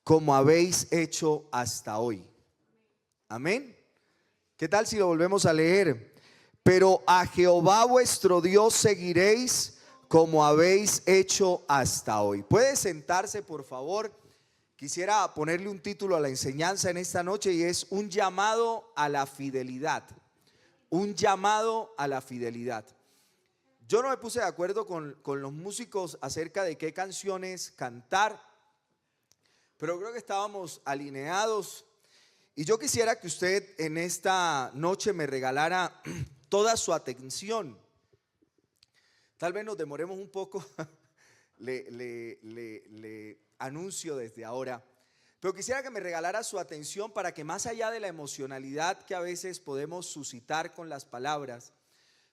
como habéis hecho hasta hoy. Amén. ¿Qué tal si lo volvemos a leer? Pero a Jehová vuestro Dios seguiréis como habéis hecho hasta hoy. ¿Puede sentarse, por favor? Quisiera ponerle un título a la enseñanza en esta noche y es un llamado a la fidelidad. Un llamado a la fidelidad. Yo no me puse de acuerdo con los músicos acerca de qué canciones cantar, pero creo que estábamos alineados. Y yo quisiera que usted en esta noche me regalara toda su atención. Tal vez nos demoremos un poco, le anuncio desde ahora. Pero quisiera que me regalara su atención para que más allá de la emocionalidad que a veces podemos suscitar con las palabras,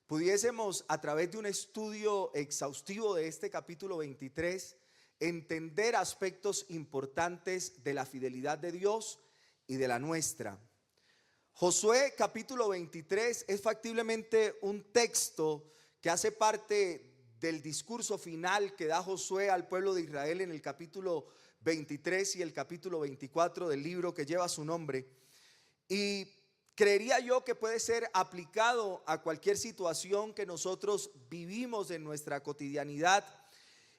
pudiésemos a través de un estudio exhaustivo de este capítulo 23 entender aspectos importantes de la fidelidad de Dios y de la nuestra. Josué capítulo 23 es factiblemente un texto que hace parte del discurso final que da Josué al pueblo de Israel en el capítulo 23 y el capítulo 24 del libro que lleva su nombre. Y creería yo que puede ser aplicado a cualquier situación que nosotros vivimos en nuestra cotidianidad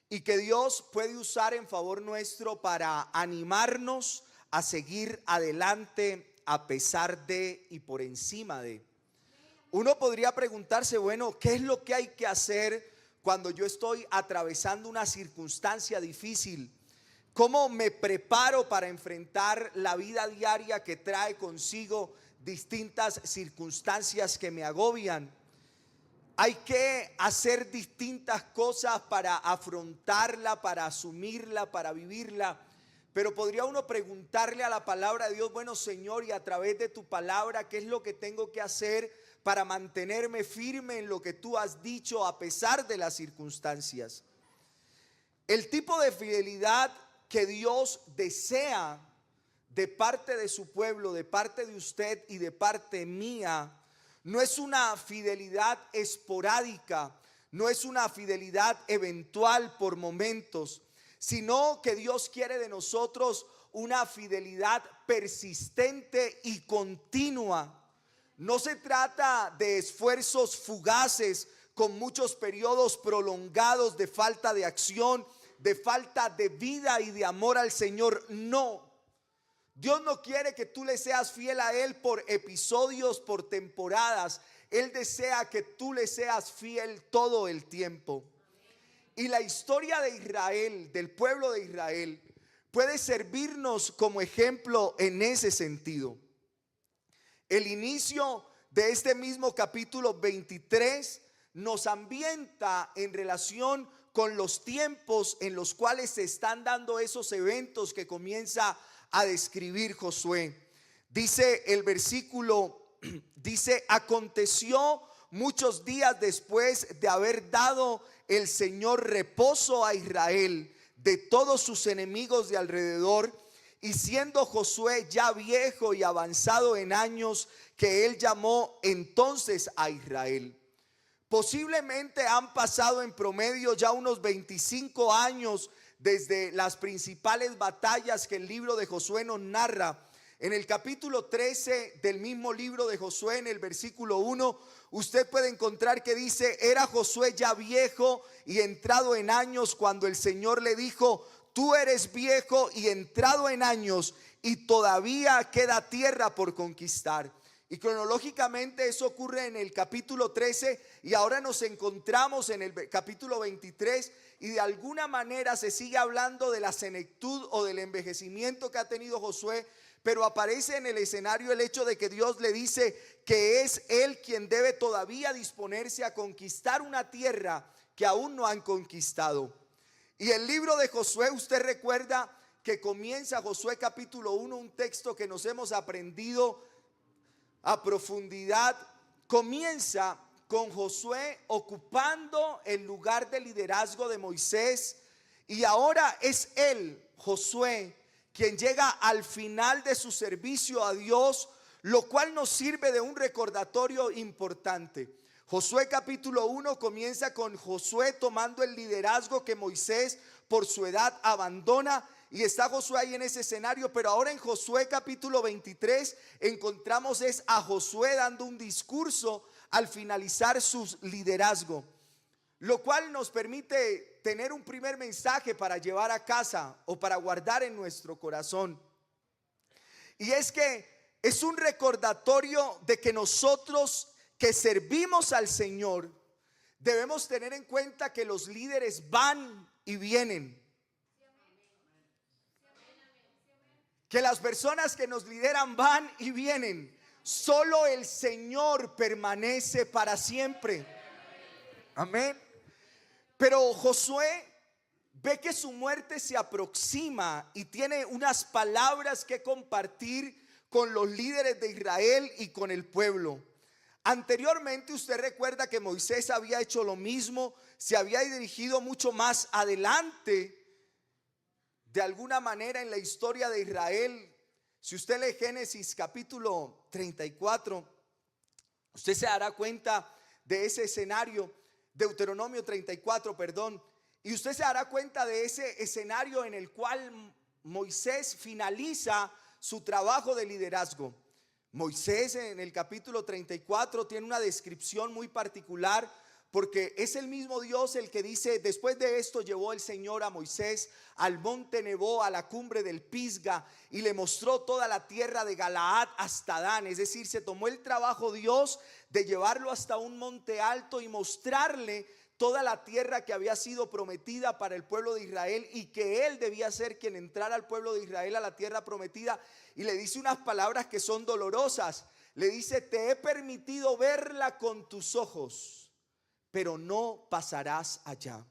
y que Dios puede usar en favor nuestro para animarnos a seguir adelante a pesar de y por encima de. Uno podría preguntarse, bueno, ¿qué es lo que hay que hacer cuando yo estoy atravesando una circunstancia difícil? ¿Cómo me preparo para enfrentar la vida diaria que trae consigo distintas circunstancias que me agobian? Hay que hacer distintas cosas para afrontarla, para asumirla, para vivirla. Pero podría uno preguntarle a la palabra de Dios, bueno, Señor, y a través de tu palabra, ¿qué es lo que tengo que hacer para mantenerme firme en lo que tú has dicho a pesar de las circunstancias? El tipo de fidelidad que Dios desea de parte de su pueblo, de parte de usted y de parte mía, no es una fidelidad esporádica, no es una fidelidad eventual por momentos, sino que Dios quiere de nosotros una fidelidad persistente y continua. No se trata de esfuerzos fugaces con muchos periodos prolongados de falta de acción, de falta de vida y de amor al Señor. No. Dios no quiere que tú le seas fiel a Él por episodios, por temporadas. Él desea que tú le seas fiel todo el tiempo. Y la historia de Israel, del pueblo de Israel, puede servirnos como ejemplo en ese sentido. El inicio de este mismo capítulo 23 nos ambienta en relación con los tiempos en los cuales se están dando esos eventos que comienza a describir Josué. Dice el versículo, dice, aconteció muchos días después de haber dado el Señor reposo a Israel de todos sus enemigos de alrededor, y siendo Josué ya viejo y avanzado en años, que él llamó entonces a Israel. Posiblemente han pasado en promedio ya unos 25 años desde las principales batallas que el libro de Josué nos narra. En el capítulo 13 del mismo libro de Josué, en el versículo 1, usted puede encontrar que dice, era Josué ya viejo y entrado en años cuando el Señor le dijo, tú eres viejo y entrado en años y todavía queda tierra por conquistar. Y cronológicamente eso ocurre en el capítulo 13 y ahora nos encontramos en el capítulo 23 y de alguna manera se sigue hablando de la senectud o del envejecimiento que ha tenido Josué, pero aparece en el escenario el hecho de que Dios le dice que es él quien debe todavía disponerse a conquistar una tierra que aún no han conquistado. Y el libro de Josué, usted recuerda que comienza Josué capítulo 1, un texto que nos hemos aprendido a profundidad, comienza con Josué ocupando el lugar de liderazgo de Moisés, y ahora es él, Josué, quien llega al final de su servicio a Dios, lo cual nos sirve de un recordatorio importante. Josué capítulo 1 comienza con Josué tomando el liderazgo que Moisés por su edad abandona, y está Josué ahí en ese escenario, pero ahora en Josué capítulo 23 encontramos es a Josué dando un discurso al finalizar su liderazgo, lo cual nos permite tener un primer mensaje para llevar a casa o para guardar en nuestro corazón. Y es que es un recordatorio de que nosotros que servimos al Señor debemos tener en cuenta que los líderes van y vienen, que las personas que nos lideran van y vienen. Solo el Señor permanece para siempre. Amén. Pero Josué ve que su muerte se aproxima y tiene unas palabras que compartir con los líderes de Israel y con el pueblo. Anteriormente usted recuerda que Moisés había hecho lo mismo, se había dirigido mucho más adelante de alguna manera en la historia de Israel. Si usted lee Génesis capítulo 34, usted se dará cuenta de ese escenario, Deuteronomio 34, perdón, y usted se dará cuenta de ese escenario en el cual Moisés finaliza su trabajo de liderazgo. Moisés en el capítulo 34 tiene una descripción muy particular, porque es el mismo Dios el que dice: después de esto llevó el Señor a Moisés al monte Nebo, a la cumbre del Pisga, y le mostró toda la tierra de Galaad hasta Dan. Es decir, se tomó el trabajo Dios de llevarlo hasta un monte alto y mostrarle toda la tierra que había sido prometida para el pueblo de Israel, y que él debía ser quien entrara al pueblo de Israel a la tierra prometida. Y le dice unas palabras que son dolorosas. Le dice: te he permitido verla con tus ojos, pero no pasarás allá.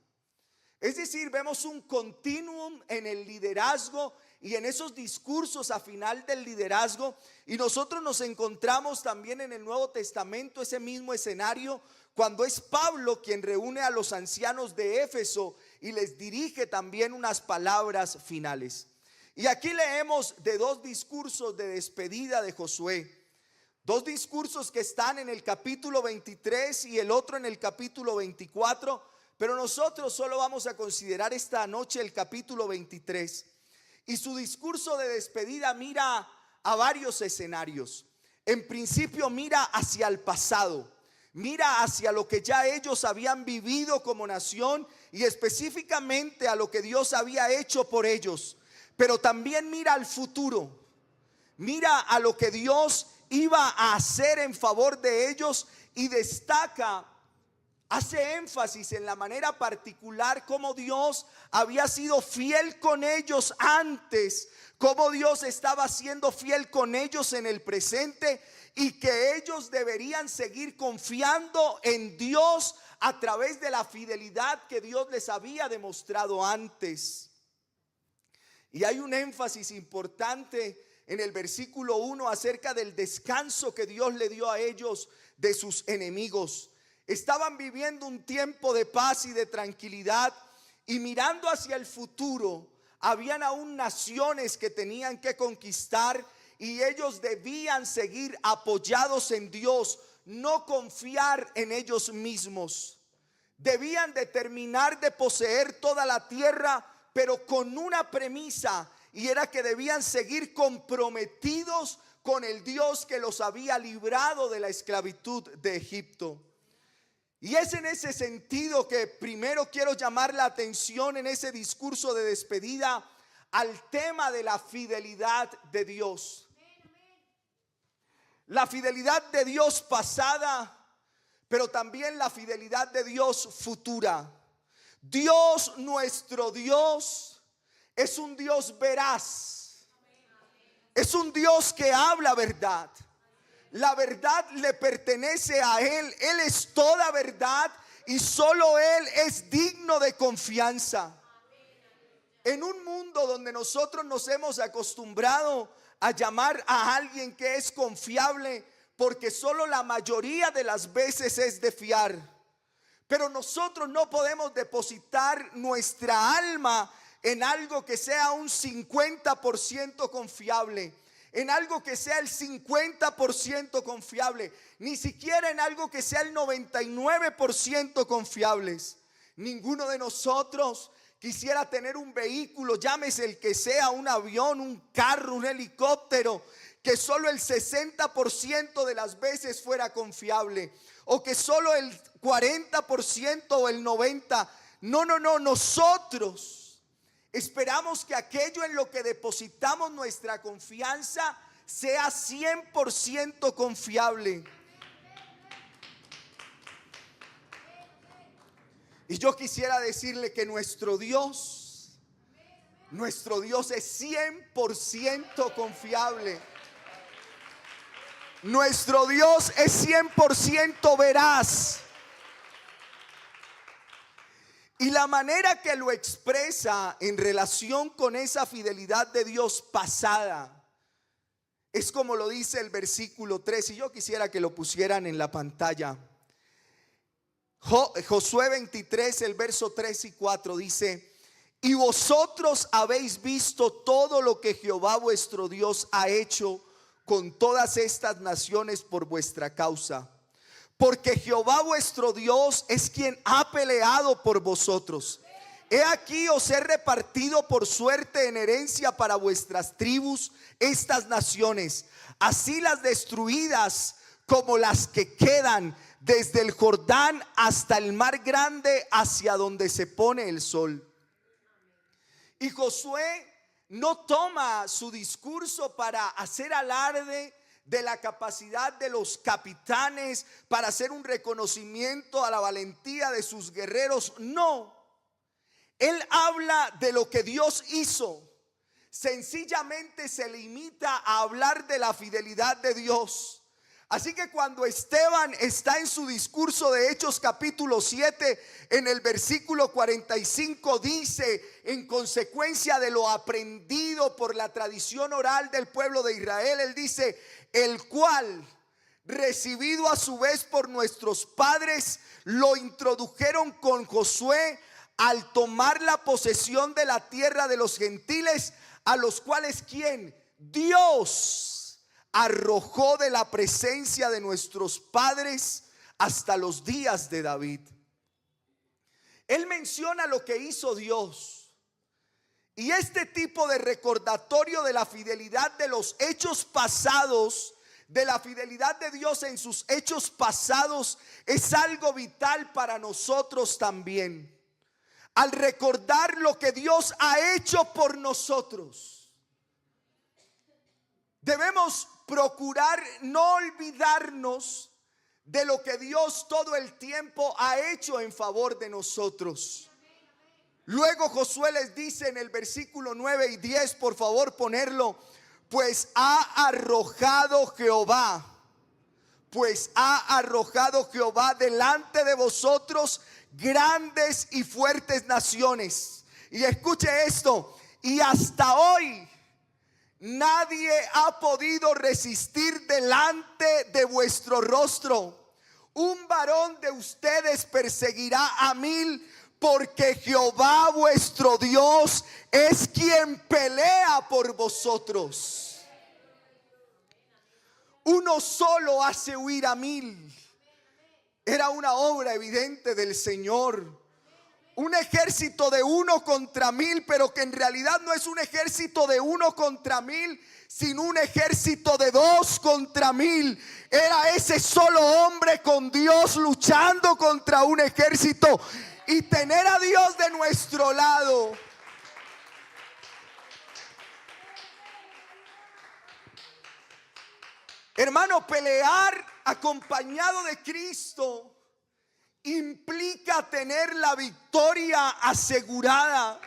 Es decir, vemos un continuum en el liderazgo y en esos discursos a final del liderazgo. Y nosotros nos encontramos también en el Nuevo Testamento ese mismo escenario, cuando es Pablo quien reúne a los ancianos de Éfeso y les dirige también unas palabras finales. Y aquí leemos de dos discursos de despedida de Josué, dos discursos que están en el capítulo 23 y el otro en el capítulo 24, pero nosotros solo vamos a considerar esta noche el capítulo 23. Y su discurso de despedida mira a varios escenarios. En principio mira hacia el pasado, mira hacia lo que ya ellos habían vivido como nación y específicamente a lo que Dios había hecho por ellos. Pero también mira al futuro, mira a lo que Dios iba a hacer en favor de ellos, y destaca, hace énfasis en la manera particular cómo Dios había sido fiel con ellos antes, cómo Dios estaba siendo fiel con ellos en el presente, y que ellos deberían seguir confiando en Dios a través de la fidelidad que Dios les había demostrado antes. Y hay un énfasis importante en el versículo 1 acerca del descanso que Dios le dio a ellos de sus enemigos. Estaban viviendo un tiempo de paz y de tranquilidad, y mirando hacia el futuro, habían aún naciones que tenían que conquistar, y ellos debían seguir apoyados en Dios, no confiar en ellos mismos. Debían determinar de poseer toda la tierra, pero con una premisa, y era que debían seguir comprometidos con el Dios que los había librado de la esclavitud de Egipto. Y es en ese sentido que primero quiero llamar la atención en ese discurso de despedida al tema de la fidelidad de Dios. La fidelidad de Dios pasada, pero también la fidelidad de Dios futura. Dios, nuestro Dios, es un Dios veraz. Es un Dios que habla verdad. La verdad le pertenece a Él. Él es toda verdad y solo Él es digno de confianza. En un mundo donde nosotros nos hemos acostumbrado a llamar a alguien que es confiable, porque solo la mayoría de las veces es de fiar. Pero nosotros no podemos depositar nuestra alma en algo que sea un 50% confiable, en algo que sea el 50% confiable, ni siquiera en algo que sea el 99% confiables. Ninguno de nosotros quisiera tener un vehículo, llámese el que sea, un avión, un carro, un helicóptero, que solo el 60% de las veces fuera confiable, o que solo el 40% o el 90%. No, nosotros esperamos que aquello en lo que depositamos nuestra confianza sea 100% confiable. Y yo quisiera decirle que nuestro Dios es 100% confiable. Nuestro Dios es 100% veraz. Y la manera que lo expresa en relación con esa fidelidad de Dios pasada es como lo dice el versículo 3. Y yo quisiera que lo pusieran en la pantalla. Josué 23, el verso 3 y 4 dice: y vosotros habéis visto todo lo que Jehová vuestro Dios ha hecho con todas estas naciones por vuestra causa, porque Jehová vuestro Dios es quien ha peleado por vosotros. He aquí os he repartido por suerte en herencia para vuestras tribus estas naciones, así las destruidas como las que quedan desde el Jordán hasta el mar grande, hacia donde se pone el sol. Y Josué no toma su discurso para hacer alarde de la capacidad de los capitanes, para hacer un reconocimiento a la valentía de sus guerreros. No, él habla de lo que Dios hizo. Sencillamente se limita a hablar de la fidelidad de Dios. Así que cuando Esteban está en su discurso de Hechos capítulo 7, en el versículo 45 dice: en consecuencia de lo aprendido por la tradición oral del pueblo de Israel, él dice: el cual, recibido a su vez por nuestros padres, lo introdujeron con Josué al tomar la posesión de la tierra de los gentiles, a los cuales ¿quién? Dios arrojó de la presencia de nuestros padres hasta los días de David. Él menciona lo que hizo Dios. Y este tipo de recordatorio de la fidelidad de los hechos pasados, de la fidelidad de Dios en sus hechos pasados, es algo vital para nosotros también. Al recordar lo que Dios ha hecho por nosotros, debemos procurar no olvidarnos de lo que Dios todo el tiempo ha hecho en favor de nosotros. Luego Josué les dice en el versículo 9 y 10, por favor ponerlo: pues ha arrojado Jehová delante de vosotros grandes y fuertes naciones. Y escuche esto: y hasta hoy nadie ha podido resistir delante de vuestro rostro. Un varón de ustedes perseguirá a 1000, porque Jehová vuestro Dios es quien pelea por vosotros. Uno solo hace huir a 1000. Era una obra evidente del Señor. Un ejército de 1 contra 1000, pero que en realidad no es un ejército de 1 contra 1000, sino un ejército de 2 contra 1000. Era ese solo hombre con Dios luchando contra un ejército, y tener a Dios de nuestro lado. Hermano, pelear acompañado de Cristo implica tener la victoria asegurada.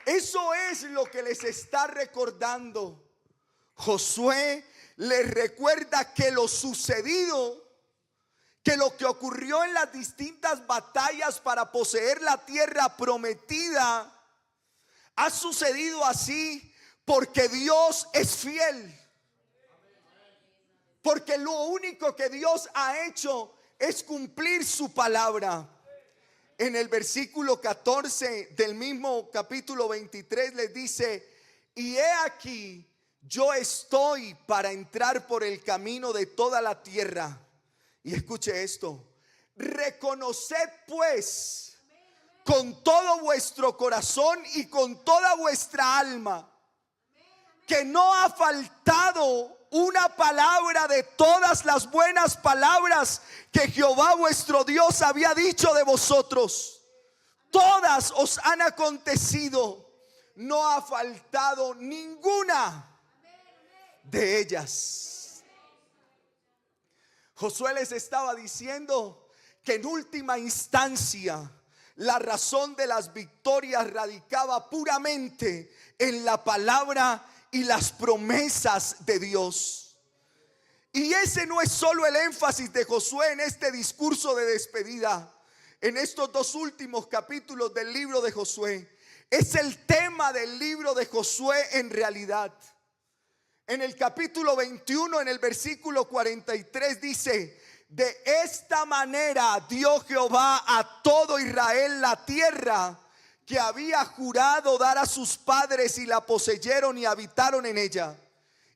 Eso es lo que les está recordando. Josué les recuerda que lo sucedido, que lo que ocurrió en las distintas batallas para poseer la tierra prometida, ha sucedido así porque Dios es fiel. Porque lo único que Dios ha hecho es cumplir su palabra. En el versículo 14 del mismo capítulo 23 les dice: y he aquí, yo estoy para entrar por el camino de toda la tierra. Y escuche esto: reconoced pues con todo vuestro corazón y con toda vuestra alma. Que no ha faltado una palabra de todas las buenas palabras que Jehová vuestro Dios había dicho de vosotros. Todas os han acontecido. No ha faltado ninguna de ellas. Josué les estaba diciendo que en última instancia la razón de las victorias radicaba puramente en la palabra y las promesas de Dios. Y ese no es solo el énfasis de Josué en este discurso de despedida, en estos dos últimos capítulos del libro de Josué. Es el tema del libro de Josué en realidad. En el capítulo 21, en el versículo 43 dice: de esta manera dio Jehová a todo Israel la tierra que había jurado dar a sus padres, y la poseyeron y habitaron en ella.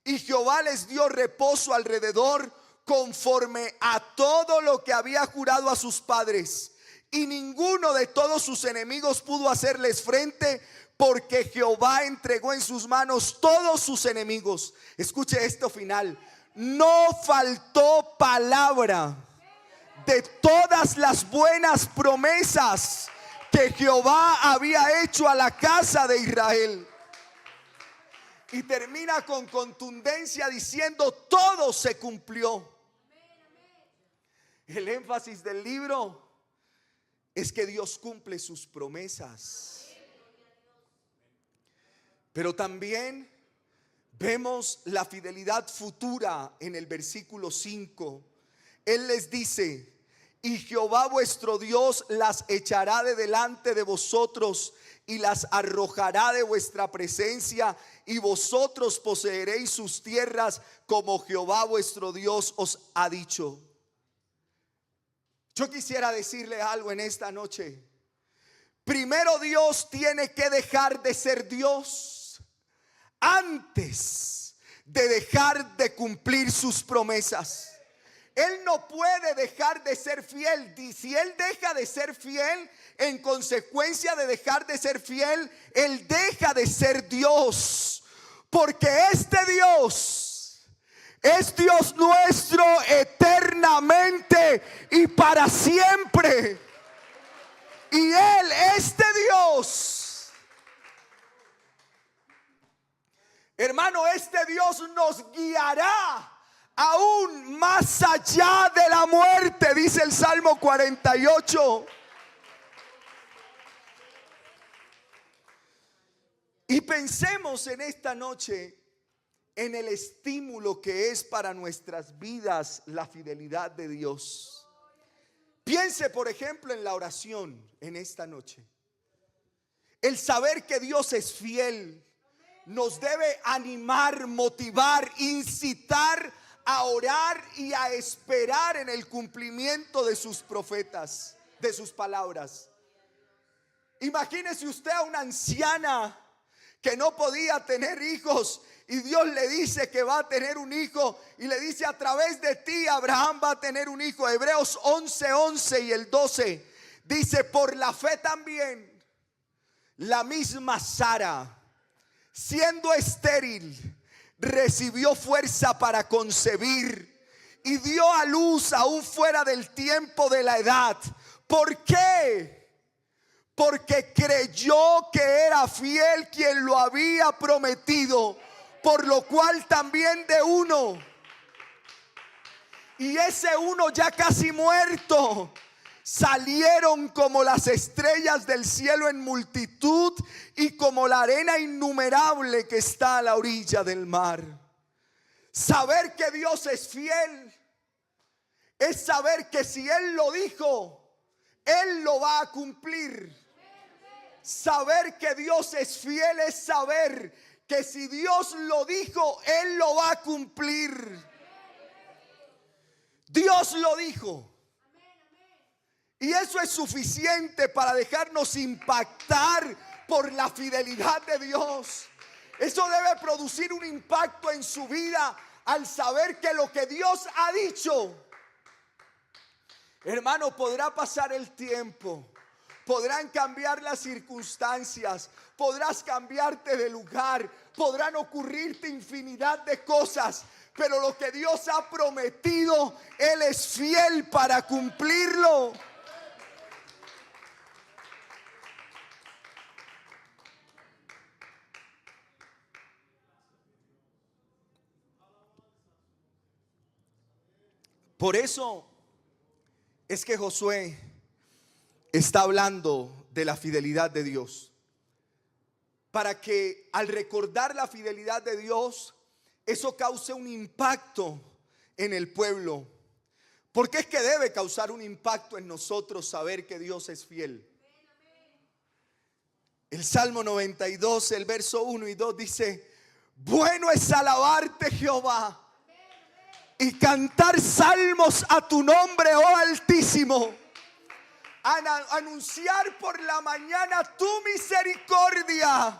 Y Jehová les dio reposo alrededor conforme a todo lo que había jurado a sus padres. Y ninguno de todos sus enemigos pudo hacerles frente, porque Jehová entregó en sus manos todos sus enemigos. Escuche esto final: no faltó palabra de todas las buenas promesas que Jehová había hecho a la casa de Israel. Y termina con contundencia diciendo: todo se cumplió. El énfasis del libro es que Dios cumple sus promesas. Pero también vemos la fidelidad futura en el versículo 5. Él les dice: y Jehová vuestro Dios las echará de delante de vosotros y las arrojará de vuestra presencia, y vosotros poseeréis sus tierras como Jehová vuestro Dios os ha dicho. Yo quisiera decirle algo en esta noche. Primero, Dios tiene que dejar de ser Dios antes de dejar de cumplir sus promesas. Él no puede dejar de ser fiel. Y si Él deja de ser fiel, en consecuencia de dejar de ser fiel, Él deja de ser Dios. Porque este Dios es Dios nuestro eternamente y para siempre. Y Él, este Dios, hermano, este Dios nos guiará aún más allá de la muerte, dice el Salmo 48. Y pensemos en esta noche en el estímulo que es para nuestras vidas la fidelidad de Dios. Piense, por ejemplo, en la oración en esta noche. El saber que Dios es fiel nos debe animar, motivar, incitar a orar y a esperar en el cumplimiento de sus profetas, de sus palabras. Imagínese usted a una anciana que no podía tener hijos, y Dios le dice que va a tener un hijo, y le dice: a través de ti Abraham va a tener un hijo. Hebreos 11:11 y el 12 dice: por la fe también la misma Sara, siendo estéril, recibió fuerza para concebir y dio a luz aún fuera del tiempo de la edad. ¿Por qué? Porque creyó que era fiel quien lo había prometido, por lo cual también de uno, y ese uno ya casi muerto, salieron como las estrellas del cielo en multitud, y como la arena innumerable que está a la orilla del mar. Saber que Dios es fiel es saber que si Él lo dijo, Él lo va a cumplir. Saber que Dios es fiel es saber que si Dios lo dijo, Él lo va a cumplir. Dios lo dijo. Y eso es suficiente para dejarnos impactar por la fidelidad de Dios. Eso debe producir un impacto en su vida al saber que lo que Dios ha dicho, hermano, podrá pasar el tiempo, podrán cambiar las circunstancias, podrás cambiarte de lugar, podrán ocurrirte infinidad de cosas, pero lo que Dios ha prometido, Él es fiel para cumplirlo. Por eso es que Josué está hablando de la fidelidad de Dios, para que al recordar la fidelidad de Dios, eso cause un impacto en el pueblo. Porque es que debe causar un impacto en nosotros saber que Dios es fiel. El Salmo 92, el verso 1 y 2 dice: bueno es alabarte, Jehová, y cantar salmos a tu nombre, oh Altísimo. Anunciar por la mañana tu misericordia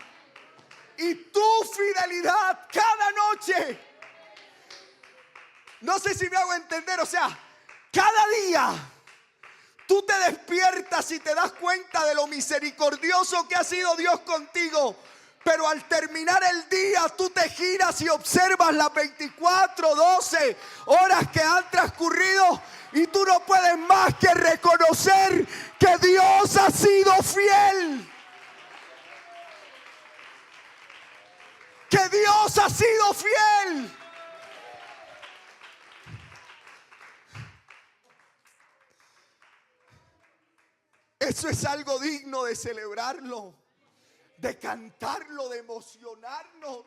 y tu fidelidad cada noche. No sé si me hago entender, o sea, cada día tú te despiertas y te das cuenta de lo misericordioso que ha sido Dios contigo. Pero al terminar el día tú te giras y observas las 12 horas que han transcurrido y tú no puedes más que reconocer que Dios ha sido fiel. Que Dios ha sido fiel. Eso es algo digno de celebrarlo, de cantarlo, de emocionarnos,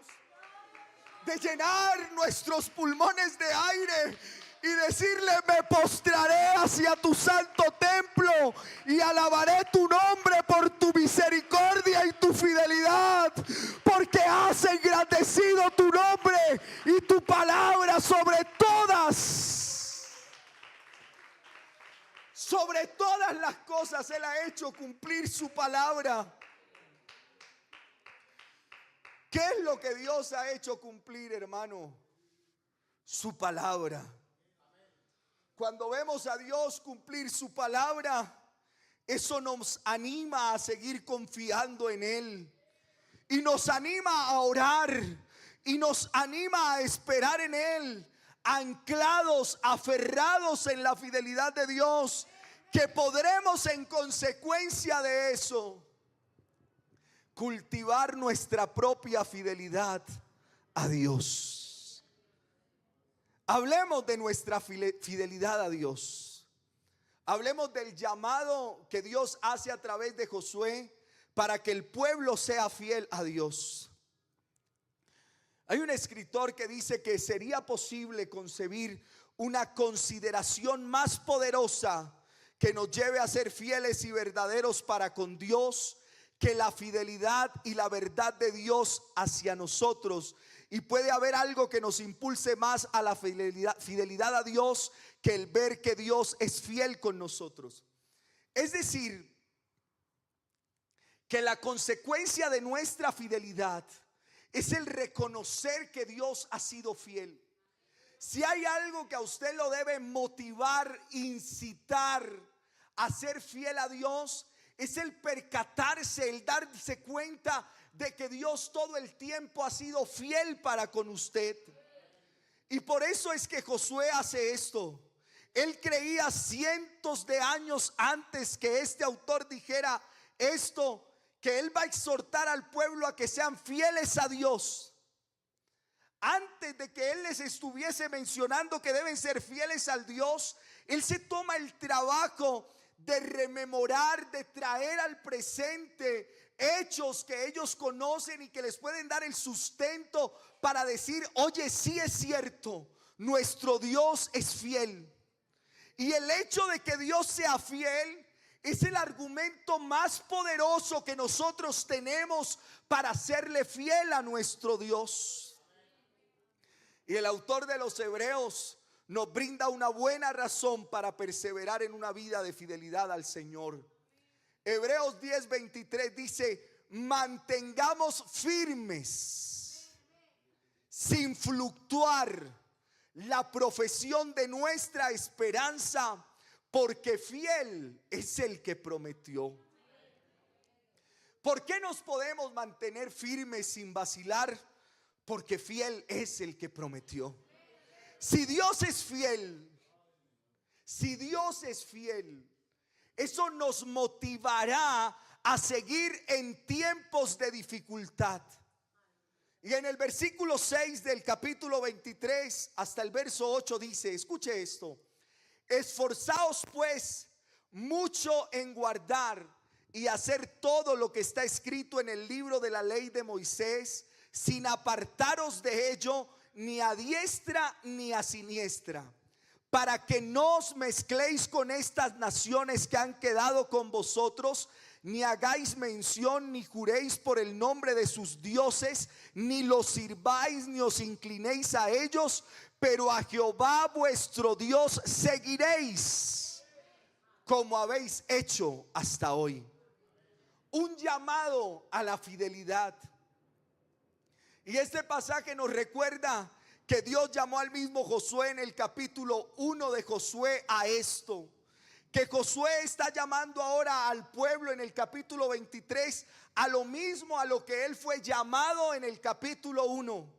de llenar nuestros pulmones de aire y decirle: me postraré hacia tu santo templo y alabaré tu nombre por tu misericordia y tu fidelidad, porque has engrandecido tu nombre y tu palabra sobre todas las cosas. Él ha hecho cumplir su palabra. ¿Qué es lo que Dios ha hecho cumplir, hermano? Su palabra. Cuando vemos a Dios cumplir su palabra, eso nos anima a seguir confiando en Él. Y nos anima a orar. Y nos anima a esperar en Él. Anclados, aferrados en la fidelidad de Dios. Que podremos en consecuencia de eso cultivar nuestra propia fidelidad a Dios. Hablemos de nuestra fidelidad a Dios. Hablemos del llamado que Dios hace a través de Josué para que el pueblo sea fiel a Dios. Hay un escritor que dice que sería posible concebir una consideración más poderosa que nos lleve a ser fieles y verdaderos para con Dios que la fidelidad y la verdad de Dios hacia nosotros. Y puede haber algo que nos impulse más a la fidelidad a Dios que el ver que Dios es fiel con nosotros. Es decir, que la consecuencia de nuestra fidelidad es el reconocer que Dios ha sido fiel. Si hay algo que a usted lo debe motivar, incitar a ser fiel a Dios, es el percatarse, el darse cuenta de que Dios todo el tiempo ha sido fiel para con usted. Y por eso es que Josué hace esto. Él creía cientos de años antes que este autor dijera esto, que él va a exhortar al pueblo a que sean fieles a Dios. Antes de que él les estuviese mencionando que deben ser fieles al Dios, él se toma el trabajo de rememorar, de traer al presente hechos que ellos conocen y que les pueden dar el sustento para decir: oye, sí es cierto, nuestro Dios es fiel. Y el hecho de que Dios sea fiel es el argumento más poderoso que nosotros tenemos para serle fiel a nuestro Dios. Y el autor de los Hebreos nos brinda una buena razón para perseverar en una vida de fidelidad al Señor. Hebreos 10:23 dice: mantengamos firmes, sin fluctuar, la profesión de nuestra esperanza, porque fiel es el que prometió. ¿Por qué nos podemos mantener firmes sin vacilar? Porque fiel es el que prometió. Si Dios es fiel, si Dios es fiel, eso nos motivará a seguir en tiempos de dificultad. Y en el versículo 6 del capítulo 23 hasta el verso 8 dice, escuche esto: esforzaos pues mucho en guardar y hacer todo lo que está escrito en el libro de la ley de Moisés, sin apartaros de ello ni a diestra ni a siniestra, para que no os mezcléis con estas naciones que han quedado con vosotros, ni hagáis mención ni juréis por el nombre de sus dioses, ni los sirváis ni os inclinéis a ellos, pero a Jehová vuestro Dios seguiréis, como habéis hecho hasta hoy. Un llamado a la fidelidad. Y este pasaje nos recuerda que Dios llamó al mismo Josué en el capítulo 1 de Josué a esto. Que Josué está llamando ahora al pueblo en el capítulo 23 a lo mismo a lo que él fue llamado en el capítulo 1.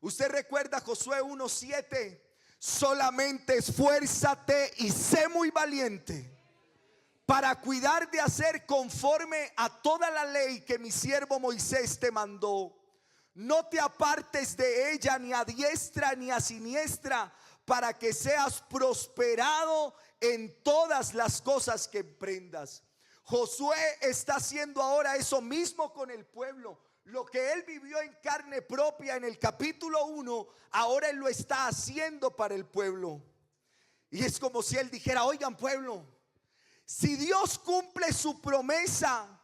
Usted recuerda Josué 1:7: solamente esfuérzate y sé muy valiente para cuidar de hacer conforme a toda la ley que mi siervo Moisés te mandó. No te apartes de ella ni a diestra ni a siniestra, para que seas prosperado en todas las cosas que emprendas. Josué está haciendo ahora eso mismo con el pueblo. Lo que él vivió en carne propia en el capítulo 1, ahora él lo está haciendo para el pueblo. Y es como si él dijera: oigan, pueblo, si Dios cumple su promesa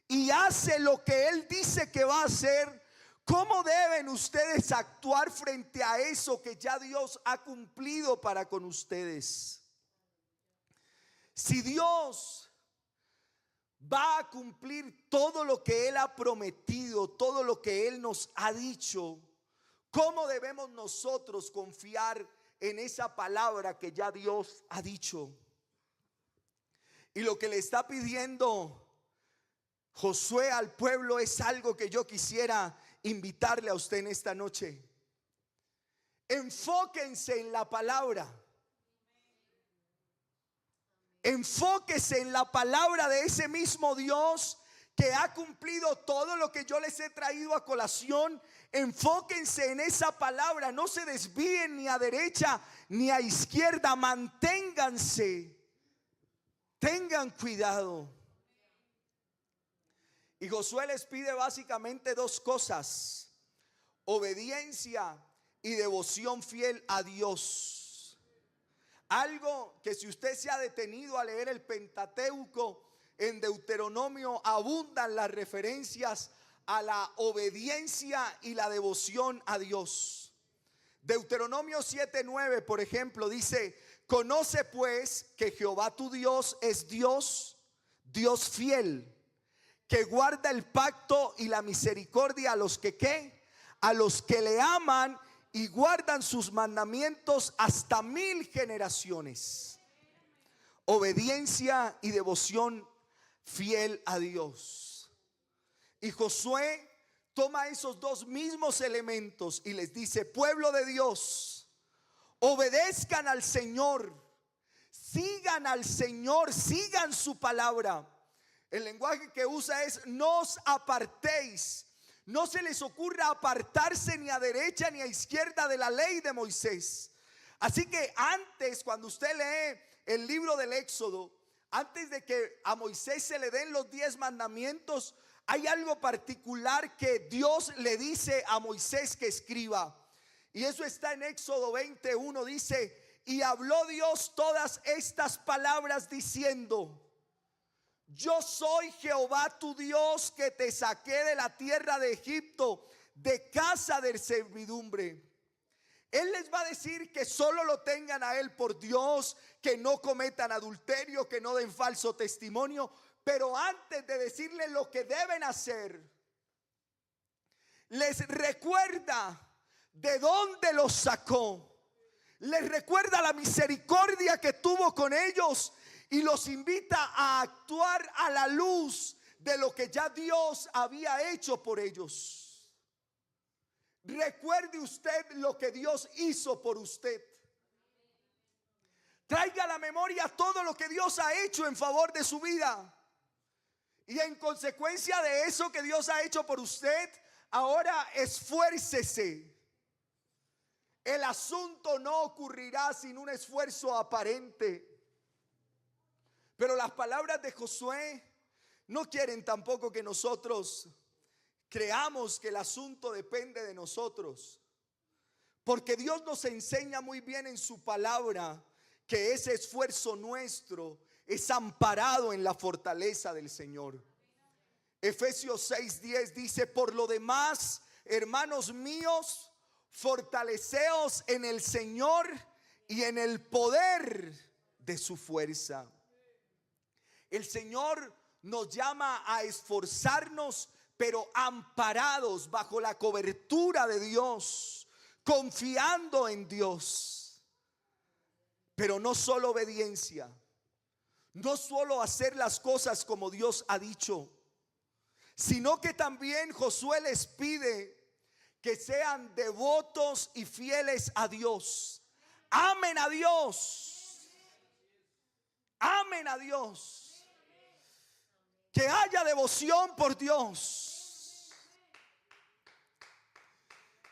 y hace lo que él dice que va a hacer, ¿cómo deben ustedes actuar frente a eso que ya Dios ha cumplido para con ustedes? Si Dios va a cumplir todo lo que Él ha prometido, todo lo que Él nos ha dicho, ¿cómo debemos nosotros confiar en esa palabra que ya Dios ha dicho? Y lo que le está pidiendo Josué al pueblo es algo que yo quisiera invitarle a usted en esta noche. Enfóquense en la palabra. Enfóquese en la palabra de ese mismo Dios que ha cumplido todo lo que yo les he traído a colación. Enfóquense en esa palabra. No se desvíen ni a derecha ni a izquierda. Manténganse. Tengan cuidado. Y Josué les pide básicamente dos cosas: obediencia y devoción fiel a Dios. Algo que, si usted se ha detenido a leer el Pentateuco, en Deuteronomio abundan las referencias a la obediencia y la devoción a Dios. Deuteronomio 7:9, por ejemplo, dice: conoce pues que Jehová tu Dios es Dios, Dios fiel, que guarda el pacto y la misericordia a los que ¿qué? A los que le aman y guardan sus mandamientos hasta 1000 generaciones. Obediencia y devoción fiel a Dios. Y Josué toma esos dos mismos elementos y les dice: pueblo de Dios, obedezcan al Señor, sigan al Señor, sigan su palabra. El lenguaje que usa es: no os apartéis. No se les ocurra apartarse ni a derecha ni a izquierda de la ley de Moisés. Así que antes, cuando usted lee el libro del Éxodo, antes de que a Moisés se le den los 10 mandamientos, hay algo particular que Dios le dice a Moisés que escriba. Y eso está en Éxodo 21. Dice: y habló Dios todas estas palabras diciendo: yo soy Jehová tu Dios, que te saqué de la tierra de Egipto, de casa de servidumbre. Él les va a decir que solo lo tengan a Él por Dios, que no cometan adulterio, que no den falso testimonio. Pero antes de decirles lo que deben hacer, les recuerda de dónde los sacó. Les recuerda la misericordia que tuvo con ellos y los invita a actuar a la luz de lo que ya Dios había hecho por ellos. Recuerde usted lo que Dios hizo por usted. Traiga a la memoria todo lo que Dios ha hecho en favor de su vida. Y en consecuencia de eso que Dios ha hecho por usted, ahora esfuércese. El asunto no ocurrirá sin un esfuerzo aparente. Pero las palabras de Josué no quieren tampoco que nosotros creamos que el asunto depende de nosotros. Porque Dios nos enseña muy bien en su palabra que ese esfuerzo nuestro es amparado en la fortaleza del Señor. Efesios 6:10 dice: por lo demás, hermanos míos, fortaleceos en el Señor y en el poder de su fuerza. El Señor nos llama a esforzarnos, pero amparados bajo la cobertura de Dios, confiando en Dios. Pero no solo obediencia, no solo hacer las cosas como Dios ha dicho, sino que también Josué les pide que sean devotos y fieles a Dios. Amen a Dios. Amen a Dios. Que haya devoción por Dios.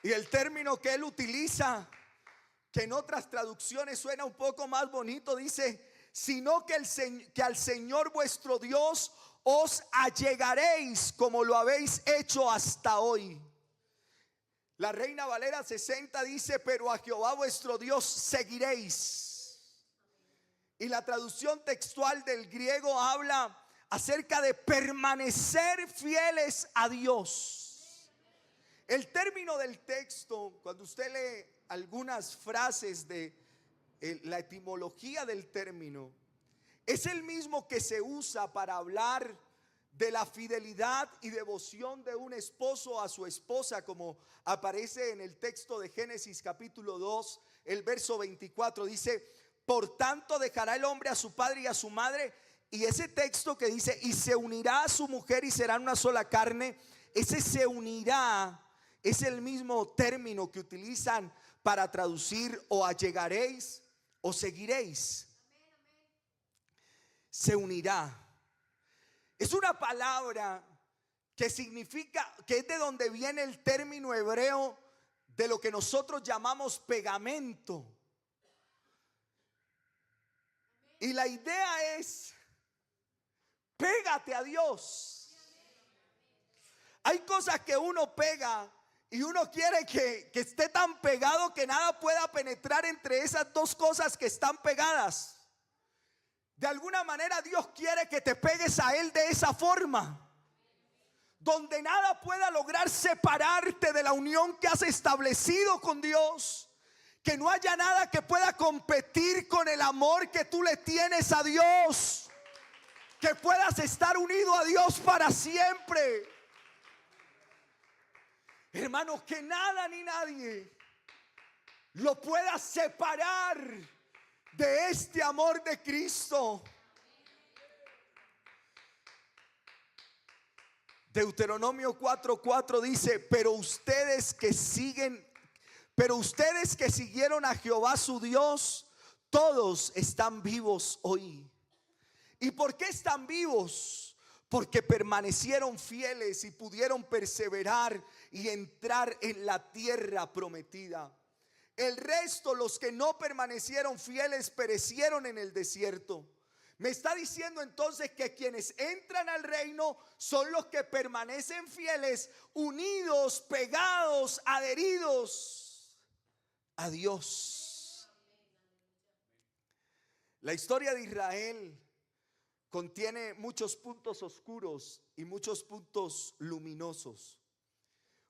Y el término que él utiliza, que en otras traducciones suena un poco más bonito, dice: sino que al Señor vuestro Dios os allegaréis como lo habéis hecho hasta hoy. La Reina Valera 60 dice: pero a Jehová vuestro Dios seguiréis. Y la traducción textual del griego habla acerca de permanecer fieles a Dios. El término del texto, cuando usted lee algunas frases de la etimología del término, es el mismo que se usa para hablar de la fidelidad y devoción de un esposo a su esposa, como aparece en el texto de Génesis capítulo 2, el verso 24. Dice: por tanto dejará el hombre a su padre y a su madre. Y ese texto que dice: y se unirá a su mujer y serán una sola carne, ese se unirá es el mismo término que utilizan para traducir o allegaréis o seguiréis. Se unirá. Es una palabra que significa, que es de donde viene el término hebreo de lo que nosotros llamamos pegamento. Y la idea es: pégate a Dios. Hay cosas que uno pega y uno quiere que esté tan pegado que nada pueda penetrar entre esas dos cosas que están pegadas. De alguna manera Dios quiere que te pegues a Él de esa forma, donde nada pueda lograr separarte de la unión que has establecido con Dios. Que no haya nada que pueda competir con el amor que tú le tienes a Dios. Que puedas estar unido a Dios para siempre. Hermanos, que nada ni nadie lo pueda separar de este amor de Cristo. Deuteronomio 4:4 dice: pero ustedes que siguieron a Jehová su Dios, todos están vivos hoy. ¿Y por qué están vivos? Porque permanecieron fieles y pudieron perseverar y entrar en la tierra prometida. El resto, los que no permanecieron fieles, perecieron en el desierto. Me está diciendo entonces que quienes entran al reino son los que permanecen fieles, unidos, pegados, adheridos a Dios. La historia de Israel contiene muchos puntos oscuros y muchos puntos luminosos.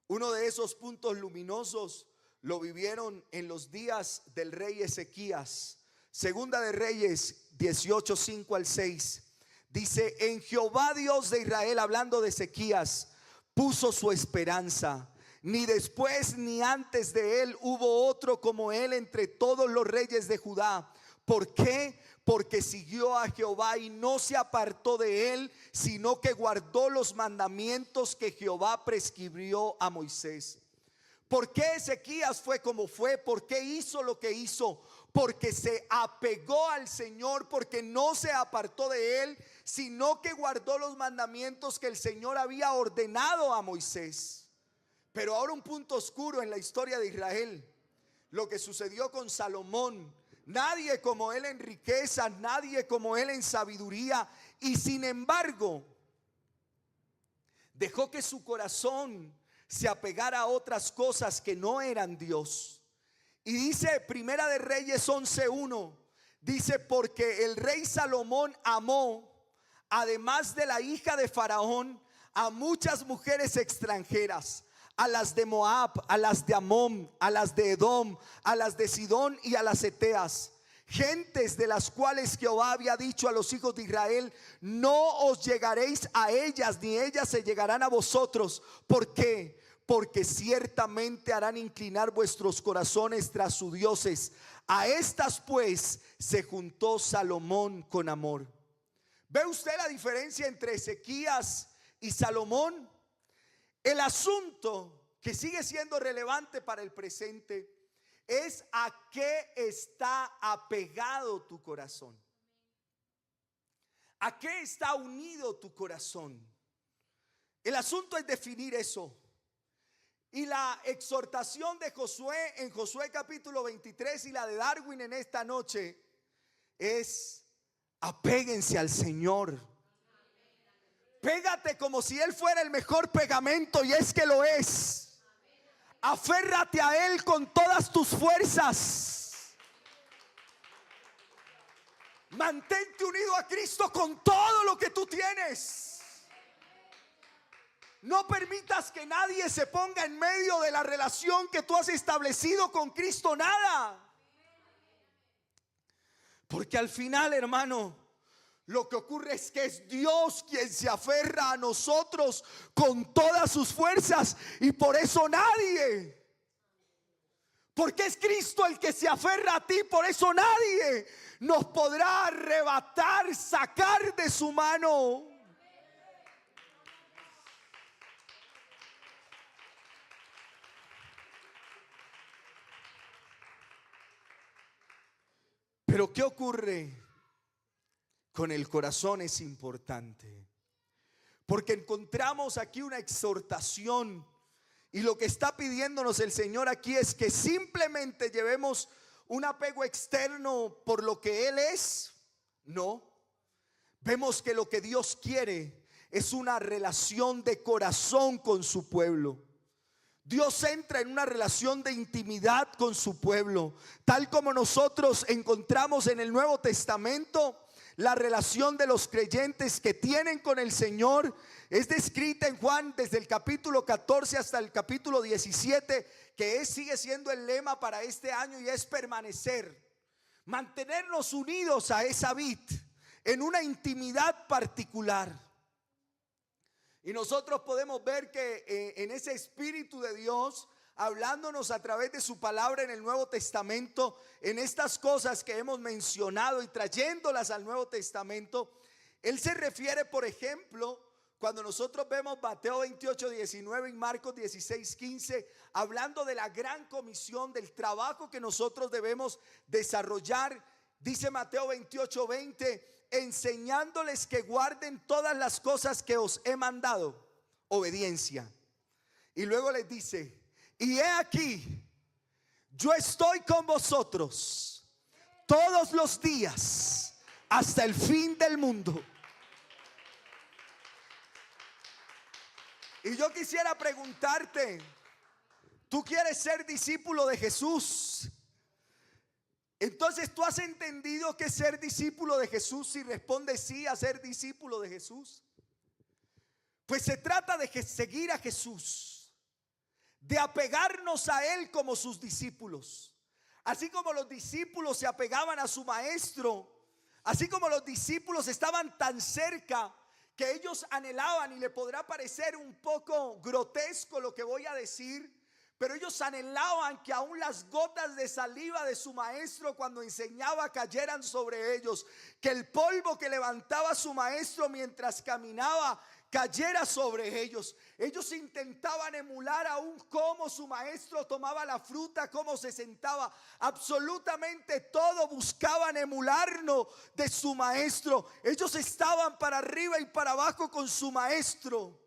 Uno de esos puntos luminosos lo vivieron en los días del rey Ezequías. Segunda de Reyes 18:5-6 dice: en Jehová Dios de Israel, hablando de Ezequías, puso su esperanza. Ni después ni antes de él hubo otro como él entre todos los reyes de Judá. ¿Por qué? porque siguió a Jehová y no se apartó de él, sino que guardó los mandamientos que Jehová prescribió a Moisés. ¿Por qué Ezequías fue como fue? ¿Por qué hizo lo que hizo? Porque se apegó al Señor, porque no se apartó de él, sino que guardó los mandamientos que el Señor había ordenado a Moisés. Pero ahora un punto oscuro en la historia de Israel, lo que sucedió con Salomón. Nadie como él en riqueza, nadie como él en sabiduría, y sin embargo dejó que su corazón se apegara a otras cosas que no eran Dios. Y dice Primera de Reyes 11:1, dice: porque el rey Salomón amó, además de la hija de Faraón, a muchas mujeres extranjeras, a las de Moab, a las de Amón, a las de Edom, a las de Sidón y a las Eteas, gentes de las cuales Jehová había dicho a los hijos de Israel: no os llegaréis a ellas, ni ellas se llegarán a vosotros. ¿Por qué? Porque ciertamente harán inclinar vuestros corazones tras sus dioses. A estas pues se juntó Salomón con amor. ¿Ve usted la diferencia entre Ezequías y Salomón? El asunto que sigue siendo relevante para el presente es a qué está apegado tu corazón. ¿A qué está unido tu corazón? El asunto es definir eso. Y la exhortación de Josué en Josué capítulo 23 y la de Darwin en esta noche es: apéguense al Señor. Pégate como si Él fuera el mejor pegamento, y es que lo es. Aférrate a Él con todas tus fuerzas. Mantente unido a Cristo con todo lo que tú tienes. No permitas que nadie se ponga en medio de la relación que tú has establecido con Cristo. Nada. Porque al final, hermano, lo que ocurre es que es Dios quien se aferra a nosotros con todas sus fuerzas, y por eso nadie. Porque es Cristo el que se aferra a ti, por eso nadie nos podrá arrebatar, sacar de su mano. Pero ¿qué ocurre con el corazón? Es importante, porque encontramos aquí una exhortación, y lo que está pidiéndonos el Señor aquí es que simplemente llevemos un apego externo por lo que Él es. No, vemos que lo que Dios quiere es una relación de corazón con su pueblo. Dios entra en una relación de intimidad con su pueblo, tal como nosotros encontramos en el Nuevo Testamento. La relación de los creyentes que tienen con el Señor es descrita en Juan desde el capítulo 14 hasta el capítulo 17, que sigue siendo el lema para este año, y es permanecer, mantenernos unidos a esa vid en una intimidad particular. Y nosotros podemos ver que en ese Espíritu de Dios, hablándonos a través de su palabra en el Nuevo Testamento, en estas cosas que hemos mencionado y trayéndolas al Nuevo Testamento, Él se refiere, por ejemplo, cuando nosotros vemos Mateo 28:19 y Marcos 16:15, hablando de la gran comisión, del trabajo que nosotros debemos desarrollar. Dice Mateo 28:20: enseñándoles que guarden todas las cosas que os he mandado. Obediencia. Y luego les dice: y he aquí, yo estoy con vosotros todos los días hasta el fin del mundo. Y yo quisiera preguntarte: ¿tú quieres ser discípulo de Jesús? Entonces, ¿tú has entendido qué es ser discípulo de Jesús? Si respondes sí a ser discípulo de Jesús, pues se trata de seguir a Jesús, de apegarnos a Él como sus discípulos. Así como los discípulos se apegaban a su maestro, así como los discípulos estaban tan cerca que ellos anhelaban, y le podrá parecer un poco grotesco lo que voy a decir, pero ellos anhelaban que aún las gotas de saliva de su maestro cuando enseñaba cayeran sobre ellos, que el polvo que levantaba su maestro mientras caminaba cayera sobre ellos. Ellos intentaban emular aún cómo su maestro tomaba la fruta, cómo se sentaba, absolutamente todo buscaban emularlo de su maestro. Ellos estaban para arriba y para abajo con su maestro.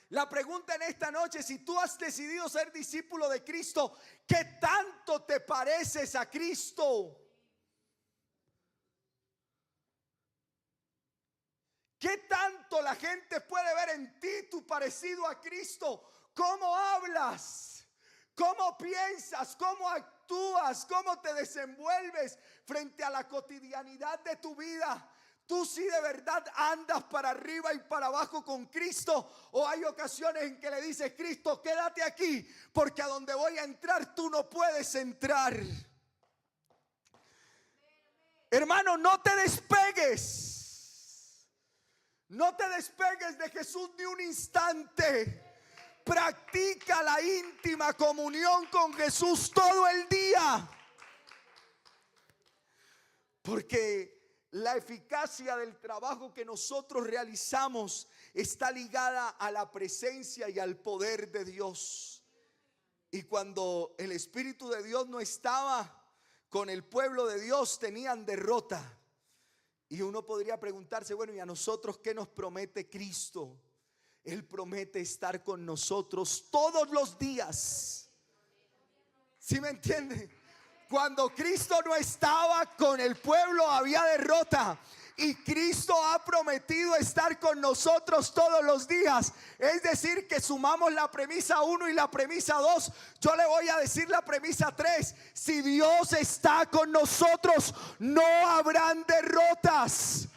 La pregunta en esta noche, si tú has decidido ser discípulo de Cristo, ¿qué tanto te pareces a Cristo? ¿Qué tanto la gente puede ver en ti tu parecido a Cristo? ¿Cómo hablas? ¿Cómo piensas? ¿Cómo actúas? ¿Cómo te desenvuelves frente a la cotidianidad de tu vida? ¿Tú sí de verdad andas para arriba y para abajo con Cristo? ¿O hay ocasiones en que le dices, Cristo, quédate aquí, porque a donde voy a entrar tú no puedes entrar? Hermano, no te despegues. No te despegues de Jesús ni un instante. Practica la íntima comunión con Jesús todo el día. Porque la eficacia del trabajo que nosotros realizamos está ligada a la presencia y al poder de Dios. Y cuando el Espíritu de Dios no estaba con el pueblo de Dios, tenían derrota. Y uno podría preguntarse, bueno, ¿y a nosotros qué nos promete Cristo? Él promete estar con nosotros todos los días. ¿Sí me entiende? Cuando Cristo no estaba con el pueblo había derrota. Y Cristo ha prometido estar con nosotros todos los días. Es decir, que sumamos la premisa 1 y la premisa 2. Yo le voy a decir la premisa 3. Si Dios está con nosotros, no habrán derrotas.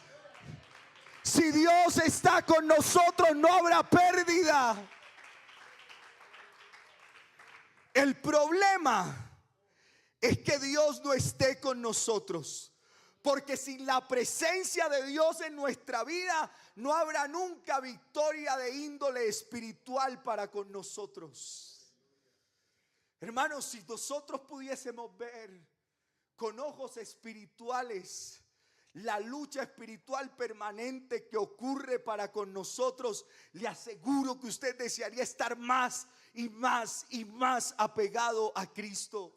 Si Dios está con nosotros, no habrá pérdida. El problema es que Dios no esté con nosotros. Porque sin la presencia de Dios en nuestra vida no habrá nunca victoria de índole espiritual para con nosotros. Hermanos, si nosotros pudiésemos ver con ojos espirituales la lucha espiritual permanente que ocurre para con nosotros, le aseguro que usted desearía estar más y más y más apegado a Cristo.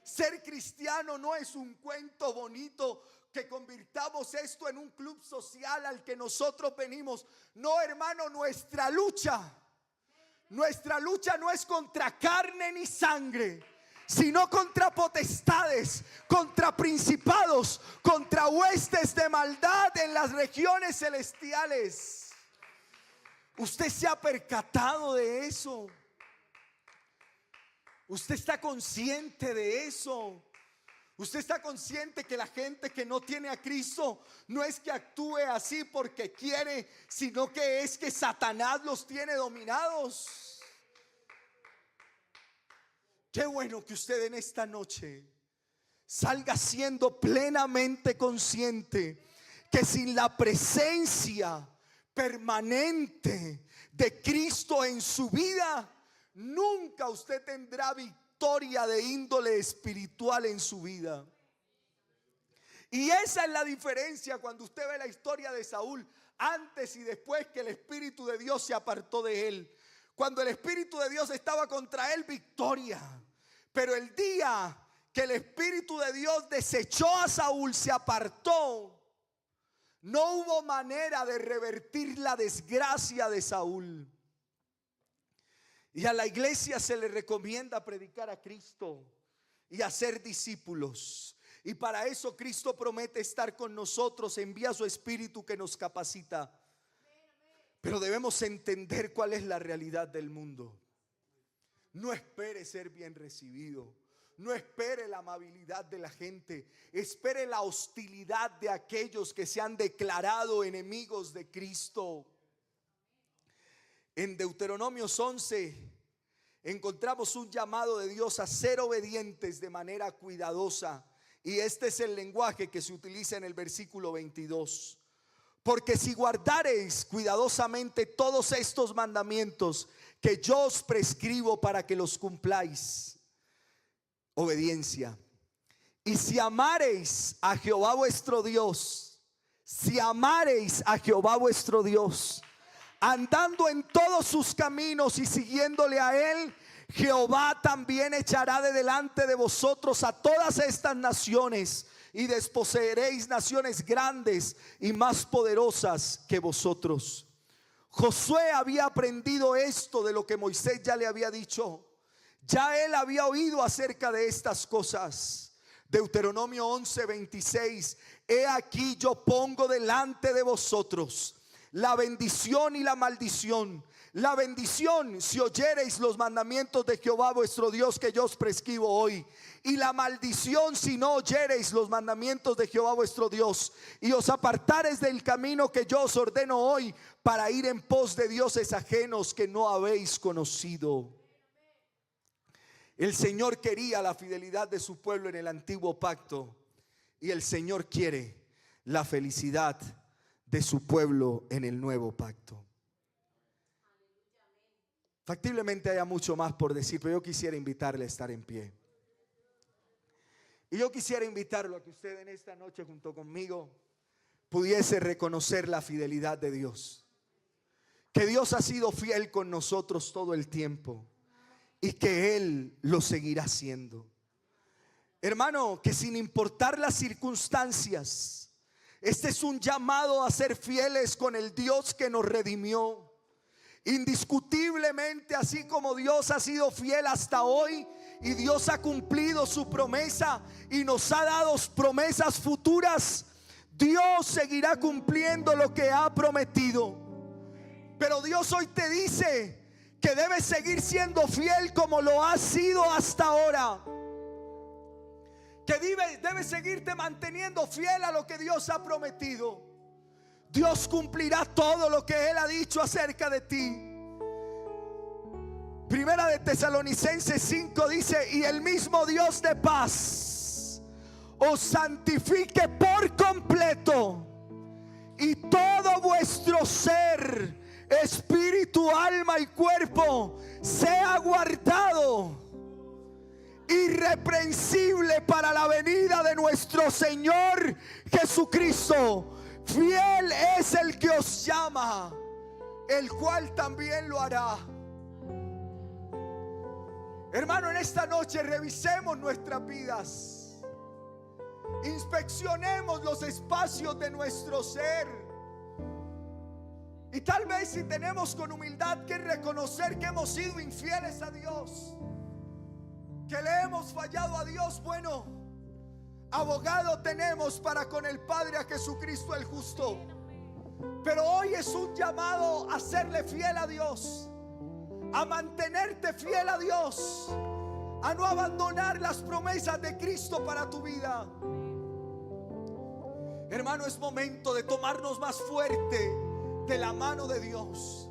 Ser cristiano no es un cuento bonito que convirtamos esto en un club social al que nosotros venimos. No, hermano, nuestra lucha no es contra carne ni sangre, sino contra potestades, contra principados, contra huestes de maldad en las regiones celestiales. ¿Usted se ha percatado de eso? ¿Usted está consciente de eso? ¿Usted está consciente que la gente que no tiene a Cristo no es que actúe así porque quiere, sino que es que Satanás los tiene dominados? Qué bueno que usted en esta noche salga siendo plenamente consciente que sin la presencia permanente de Cristo en su vida, nunca usted tendrá victoria de índole espiritual en su vida. Y esa es la diferencia cuando usted ve la historia de Saúl antes y después que el Espíritu de Dios se apartó de él. Cuando el Espíritu de Dios estaba contra él, victoria. Pero el día que el Espíritu de Dios desechó a Saúl, se apartó, no hubo manera de revertir la desgracia de Saúl. Y a la iglesia se le recomienda predicar a Cristo y hacer discípulos. Y para eso Cristo promete estar con nosotros, envía su Espíritu que nos capacita. Pero debemos entender cuál es la realidad del mundo. No espere ser bien recibido. No espere la amabilidad de la gente. Espere la hostilidad de aquellos que se han declarado enemigos de Cristo. En Deuteronomio 11 encontramos un llamado de Dios a ser obedientes de manera cuidadosa. Y este es el lenguaje que se utiliza en el versículo 22. Porque si guardareis cuidadosamente todos estos mandamientos que yo os prescribo para que los cumpláis. Obediencia. Y si amareis a Jehová vuestro Dios, si amareis a Jehová vuestro Dios, andando en todos sus caminos y siguiéndole a él, Jehová también echará de delante de vosotros a todas estas naciones, y desposeeréis naciones grandes y más poderosas que vosotros. Josué había aprendido esto de lo que Moisés ya le había dicho. Ya él había oído acerca de estas cosas. Deuteronomio 11:26. He aquí yo pongo delante de vosotros la bendición y la maldición. La bendición, si oyereis los mandamientos de Jehová vuestro Dios que yo os prescribo hoy. Y la maldición, si no oyereis los mandamientos de Jehová vuestro Dios y os apartareis del camino que yo os ordeno hoy, para ir en pos de dioses ajenos que no habéis conocido. El Señor quería la fidelidad de su pueblo en el antiguo pacto, y el Señor quiere la felicidad de su pueblo en el nuevo pacto. Factiblemente haya mucho más por decir, pero yo quisiera invitarle a estar en pie. Y yo quisiera invitarlo a que usted en esta noche junto conmigo pudiese reconocer la fidelidad de Dios. Que Dios ha sido fiel con nosotros todo el tiempo y que Él lo seguirá haciendo. Hermano, que sin importar las circunstancias, este es un llamado a ser fieles con el Dios que nos redimió. Indiscutiblemente, así como Dios ha sido fiel hasta hoy y Dios ha cumplido su promesa y nos ha dado promesas futuras, Dios seguirá cumpliendo lo que ha prometido. Pero Dios hoy te dice que debes seguir siendo fiel como lo has sido hasta ahora. Que debes seguirte manteniendo fiel a lo que Dios ha prometido. Dios cumplirá todo lo que Él ha dicho acerca de ti. Primera de Tesalonicenses 5 dice: y el mismo Dios de paz os santifique por completo, y todo vuestro ser, espíritu, alma y cuerpo sea guardado irreprensible para la venida de nuestro Señor Jesucristo. Fiel es el que os llama, el cual también lo hará. Hermano, en esta noche revisemos nuestras vidas, inspeccionemos los espacios de nuestro ser, y tal vez si tenemos con humildad que reconocer que hemos sido infieles a Dios, que le hemos fallado a Dios, bueno, abogado tenemos para con el Padre, a Jesucristo el justo. Pero hoy es un llamado a serle fiel a Dios, a mantenerte fiel a Dios, a no abandonar las promesas de Cristo para tu vida. Hermano, es momento de tomarnos más fuerte de la mano de Dios,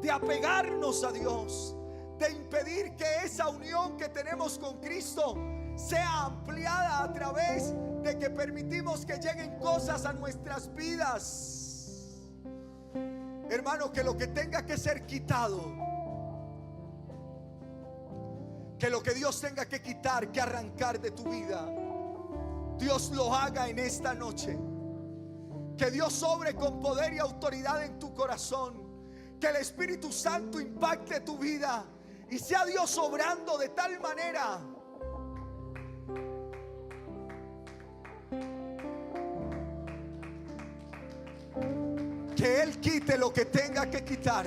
de apegarnos a Dios, de impedir que esa unión que tenemos con Cristo sea ampliada a través de que permitimos que lleguen cosas a nuestras vidas. Hermano, que lo que tenga que ser quitado, que lo que Dios tenga que quitar, que arrancar de tu vida, Dios lo haga en esta noche. Que Dios obre con poder y autoridad en tu corazón. Que el Espíritu Santo impacte tu vida y sea Dios obrando de tal manera que Él quite lo que tenga que quitar.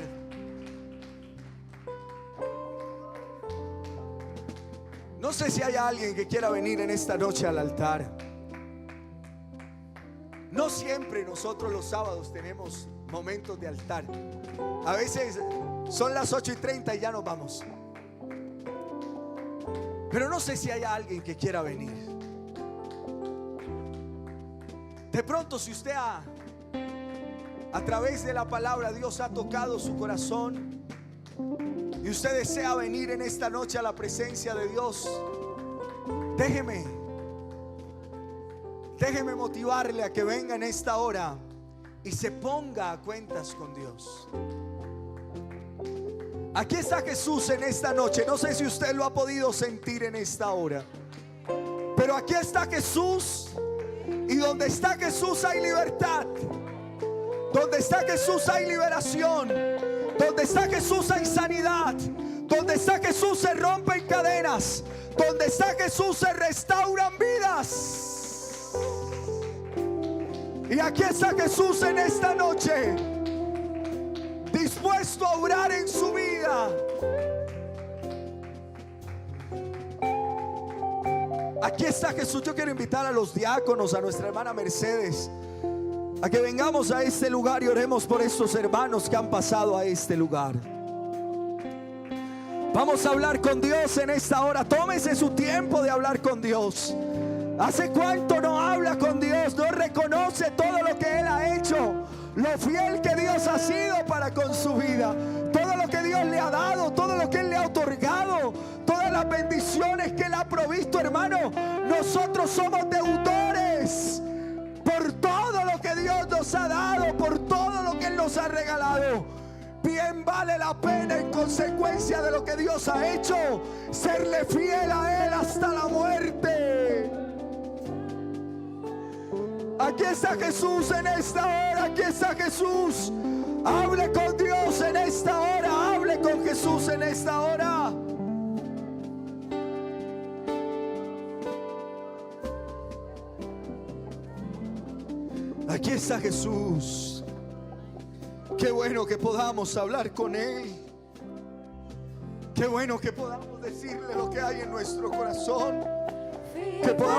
No sé si hay alguien que quiera venir en esta noche al altar. No siempre nosotros los sábados tenemos momentos de altar. A veces son las 8:30 y ya nos vamos. Pero no sé si hay alguien que quiera venir. De pronto, si usted a través de la palabra Dios ha tocado su corazón y usted desea venir en esta noche a la presencia de Dios, déjeme motivarle a que venga en esta hora y se ponga a cuentas con Dios. Aquí está Jesús en esta noche. No sé si usted lo ha podido sentir en esta hora, pero aquí está Jesús. Y donde está Jesús hay libertad. Donde está Jesús hay liberación. Donde está Jesús hay sanidad. Donde está Jesús se rompen cadenas. Donde está Jesús se restauran vidas. Y aquí está Jesús en esta noche, dispuesto a obrar en su vida. Aquí está Jesús. Yo quiero invitar a los diáconos, a nuestra hermana Mercedes, a que vengamos a este lugar y oremos por estos hermanos que han pasado a este lugar. Vamos a hablar con Dios en esta hora. Tómese su tiempo de hablar con Dios. ¿Hace cuánto no habla con Dios? No reconoce todo lo que Él ha hecho, lo fiel que Dios ha sido para con su vida, todo lo que Dios le ha dado, todo lo que Él le ha otorgado, todas las bendiciones que Él ha provisto, hermano. Nosotros somos deudores por todo lo que Dios nos ha dado, por todo lo que Él nos ha regalado. Bien vale la pena, en consecuencia de lo que Dios ha hecho, serle fiel a Él hasta la muerte. Aquí está Jesús en esta hora. Aquí está Jesús. Hable con Dios en esta hora. Hable con Jesús en esta hora. Aquí está Jesús. Qué bueno que podamos hablar con Él. Qué bueno que podamos decirle lo que hay en nuestro corazón. Que podamos